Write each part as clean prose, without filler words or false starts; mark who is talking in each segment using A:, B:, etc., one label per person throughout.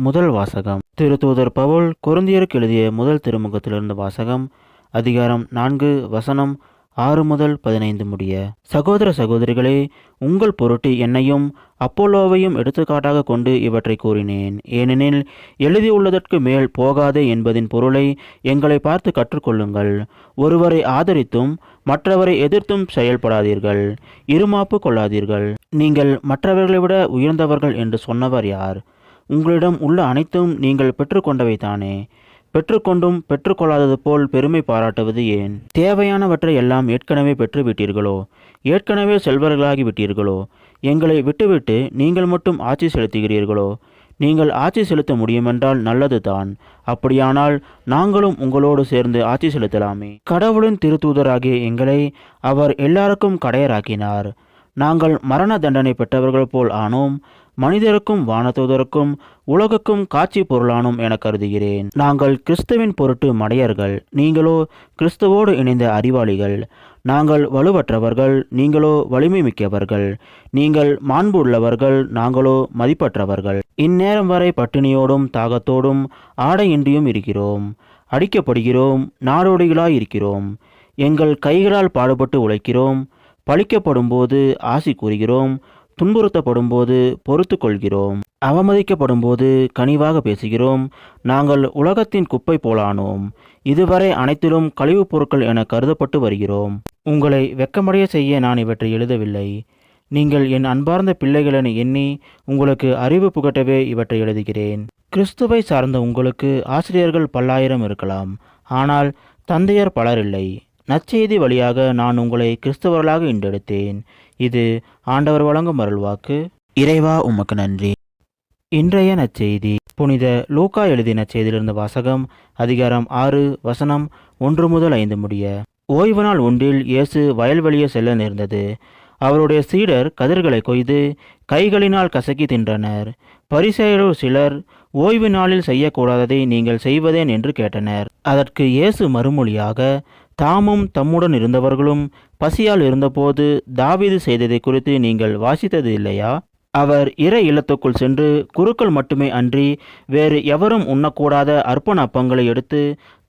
A: முதல் வாசகம். திருத்தூதர் பவுல் கொரிந்தியருக்கு எழுதிய முதல் திருமுகத்திலிருந்து வாசகம். அதிகாரம் 4 வசனம் 6 முதல் 15 முடிய. சகோதர சகோதரிகளே, உங்கள் பொருட்டு என்னையும் அப்போலோவையும் எடுத்துக்காட்டாக கொண்டு இவற்றை கூறினேன். ஏனெனில் எழுதியுள்ளதற்கு மேல் போகாதே என்பதின் பொருளை எங்களை பார்த்து கற்றுக்கொள்ளுங்கள். ஒருவரை ஆதரித்தும் மற்றவரை எதிர்த்தும் செயல்படாதீர்கள். இருமாப்பு கொள்ளாதீர்கள். நீங்கள் மற்றவர்களை விட உயர்ந்தவர்கள் என்று சொன்னவர் யார்? உங்களிடம் உள்ள அனைத்தும் நீங்கள் பெற்றுக்கொண்டவை தானே. பெற்றுக்கொண்டும் பெற்றுக்கொள்ளாதது போல் பெருமை பாராட்டுவது ஏன்? தேவையானவற்றை எல்லாம் ஏற்கனவே பெற்று விட்டீர்களோ? ஏற்கனவே செல்வர்களாகி விட்டீர்களோ? எங்களை விட்டுவிட்டு நீங்கள் மட்டும் ஆட்சி செலுத்துகிறீர்களோ? நீங்கள் ஆட்சி செலுத்த முடியுமென்றால் நல்லதுதான். அப்படியானால் நாங்களும் உங்களோடு சேர்ந்து ஆட்சி செலுத்தலாமே. கடவுளின் திருத்தூதராகிய எங்களை அவர் எல்லாருக்கும் கடையராக்கினார். நாங்கள் மரண தண்டனை பெற்றவர்கள் போல் ஆனோம். மனிதருக்கும் வானதூதருக்கும் உலகுக்கும் காட்சி பொருளானோம் என கருதுகிறேன். நாங்கள் கிறிஸ்துவின் பொருட்டு மடையர்கள், நீங்களோ கிறிஸ்துவோடு இணைந்த அறிவாளிகள். நாங்கள் வலுவற்றவர்கள், நீங்களோ வலிமை மிக்கவர்கள். நீங்கள் மாண்பு உள்ளவர்கள், நாங்களோ மதிப்பற்றவர்கள். இந்நேரம் வரை பட்டினியோடும் தாகத்தோடும் ஆடையின்றியும் இருக்கிறோம். அடிக்கப்படுகிறோம், நாடோடிகளாய் இருக்கிறோம். எங்கள் கைகளால் பாடுபட்டு உழைக்கிறோம். பழிக்கப்படும் போது ஆசி கூறுகிறோம். துன்புறுத்தப்படும் போது பொறுத்து கொள்கிறோம். அவமதிக்கப்படும் போது கனிவாக பேசுகிறோம். நாங்கள் உலகத்தின் குப்பை போலானோம். இதுவரை அனைத்திலும் கழிவுப் பொருட்கள் என கருதப்பட்டு வருகிறோம். உங்களை வெட்கமடைய செய்ய நான் இவற்றை எழுதவில்லை. நீங்கள் என் அன்பார்ந்த பிள்ளைகள் என எண்ணி உங்களுக்கு அறிவு புகட்டவே இவற்றை எழுதுகிறேன். கிறிஸ்துவை சார்ந்த உங்களுக்கு ஆசிரியர்கள் பல்லாயிரம் இருக்கலாம், ஆனால் தந்தையர் பலர் இல்லை. நற்செய்தி வழியாக நான் உங்களை கிறிஸ்தவர்களாக ஈண்டெடுத்தேன். இது ஆண்டவர் வழங்கும் அருள்வாக்கு. இறைவா உமக்கு நன்றி. இன்றைய நற்செய்தி புனித லூக்கா எழுதிய நற்செய்தியிலிருந்து வாசகம். அதிகாரம் 6 வசனம் 1 முதல் 5 முடிய. ஓய்வு நாள் ஒன்றில் இயேசு வயல்வெளியே செல்ல நேர்ந்தது. அவருடைய சீடர் கதிர்களை கொய்து கைகளினால் கசக்கி தின்றனர். பரிசேயர் சிலர், ஓய்வு நாளில் செய்யக்கூடாததை நீங்கள் செய்வதேன் என்று கேட்டனர். அதற்கு இயேசு மறுமொழியாக, தாமும் தம்முடன் இருந்தவர்களும் பசியால் இருந்தபோது தாவீது செய்ததை குறித்து நீங்கள் வாசித்தது இல்லையா? அவர் இறை இல்லத்துக்குள் சென்று குருக்கள் மட்டுமே அன்றி வேறு எவரும் உண்ணக்கூடாத அர்ப்பண அப்பங்களை எடுத்து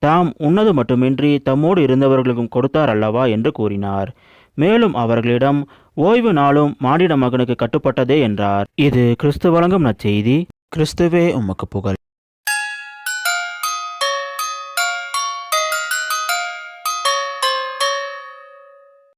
A: தாம் உண்ணது மட்டுமின்றி தம்மோடு இருந்தவர்களுக்கும் கொடுத்தார் அல்லவா என்று கூறினார். மேலும் அவர்களிடம், ஓய்வு நாளும் மானிட மகனுக்கு கட்டுப்பட்டதே என்றார். இது கிறிஸ்து வழங்கும் நற்செய்தி. கிறிஸ்துவே உமக்கு புகழ்.